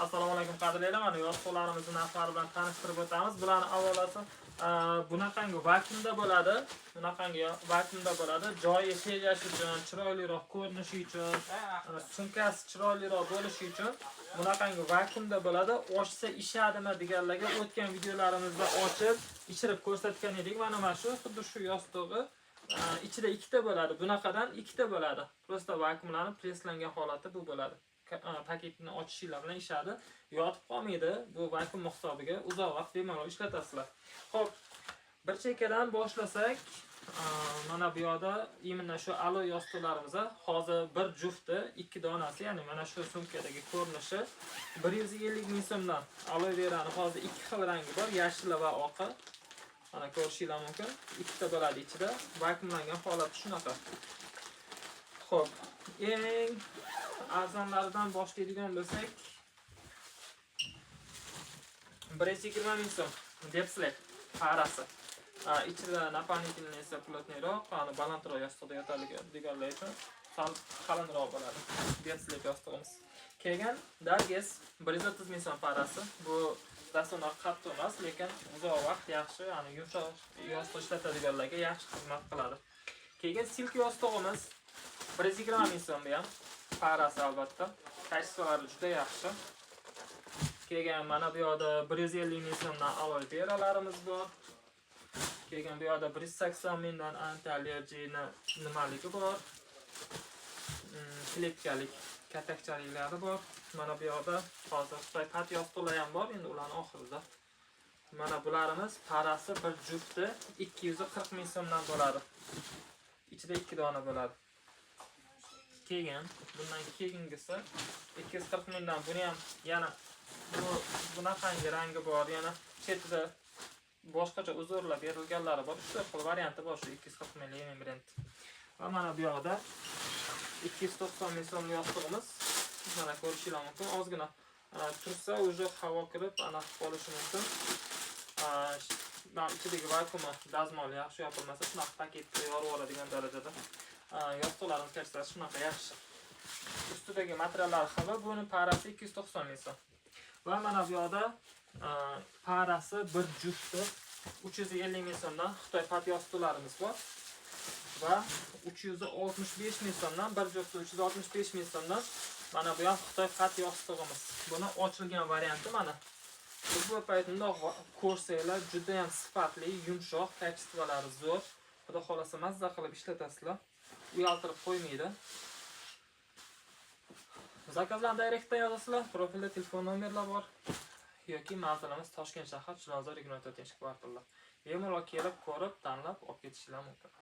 Assalomu alaykum qadrlaylar. Mana yostiqlarimizni narxlari bilan tanishtirib o'tamiz. Bularning avolasi bunaqangi vakuumda bo'ladi. Bunaqangi vakuumda bo'ladi. Joyi tejash uchun, chiroyliroq ko'rinishi uchun, sumkasi chiroyliroq bo'lishi uchun bunaqangi vakuumda bo'ladi. Ochsa ishadimi deganlarga o'tgan videolarimizda ochib, ichirib ko'rsatgan edik. Mana shu xuddi shu yostiqi ichida ikkita bo'ladi. Bunaqadan ikkita bo'ladi. Prosta vakuumlanib preslangan holati bu bo'ladi. Paketini ochishinglar bilan ishadi. Yotib qolmaydi. Bu vakuum hisobiga uzoq vaqt bemalol ishlatasizlar. Xo'p, bir chekkadan boshlasak, mana bu yoqda imенно shu aloy yostiqlarimiz hozir bir jufti 2 donasi, ya'ni mana shu sumkadagi ko'rinishi 150 ming so'mdan aloy verani hozir 2 xil rangi bor, yashil va oqi. Mana ko'rishingiz mumkin. Ikkita bo'ladi ichida. Vakuumlangan holati shunaqa. Xo'p, eng arzonlaridan boshlaydigan bo'lsak 120 ming so'm depslek parasi. Ichida napolitanli esa plotneyroq, balandroq yostiqda yotadigan deganlar uchun qalinroq bo'ladi. Depslek yostiqimiz. Kelgan Darges 130 ming so'm parasi. Bu dasturlar qattiq emas, lekin uzoq vaqt yaxshi, ya'ni yumshoq yostiq ishlatadiganlarga yaxshi xizmat qiladi. Keyin silk yostig'imiz 120 ming so'm bu ham. Parasi albatta. Kayfiyati juda yaxshi. Keyin mana bu yoqda 150 ming so'mdan aloy beralarimiz bor. Keyin bu yoqda 180 mingdan anti-allergiyni nimaligi bor. Klipkalik katakchaliklari bor. Mana bu yoqda hozir Xitoy pat yostiqlar ham bor, endi ularning oxirida. Mana bularimiz parasi bir jufti 240 ming so'mdan bo'ladi. Ichida 2 dona bo'ladi. Keyin bundan keyingisi 240 mingdan buni ham yana bunaqangi rangi bor, yana chetida boshqacha uzorlar berilganlari bor. 3 xil varianti bor shu 240 ming Yemen brend. Va mana bu yoqda 290 ming so'm yostiqimiz. Mana ko'rishingiz mumkin. Ozgina tursa уже havo kirib aniq qolishi mumkin. Ichidagi vakuum dazmol yaxshi yopilmasa, shunaqa paketda yorib oladigan darajada. Yostiqlarimiz kayfiyati shunaqa yaxshi. Ustidagi materiallar xili, buni parasi 290 ming so'm. Va mana bu yoqda parasi bir jufti 350 ming so'mdan Xitoy pat yostiqlarimiz bor. Va 365 ming so'mdan bir jufti 365 ming so'mdan mana bu ham Xitoy pat yostig'imiz. Buni ochilgan varianti mana. Bu paytda ko'rsanglar juda ham sifatli, yumshoq, kayfiyatlari zo'r. Xudo xolasa mazza qilib ishlatasizlar. Uyaltirib qo'ymaydi. Zakazlarni direktdan yozasizlar. Profilda telefon nomerlar bor. Yoki manzilimiz Toshkent shahar, Chilonzor 24-kvartalda. Bemalol kelib, ko'rib, tanlab olib ketishingiz mumkin.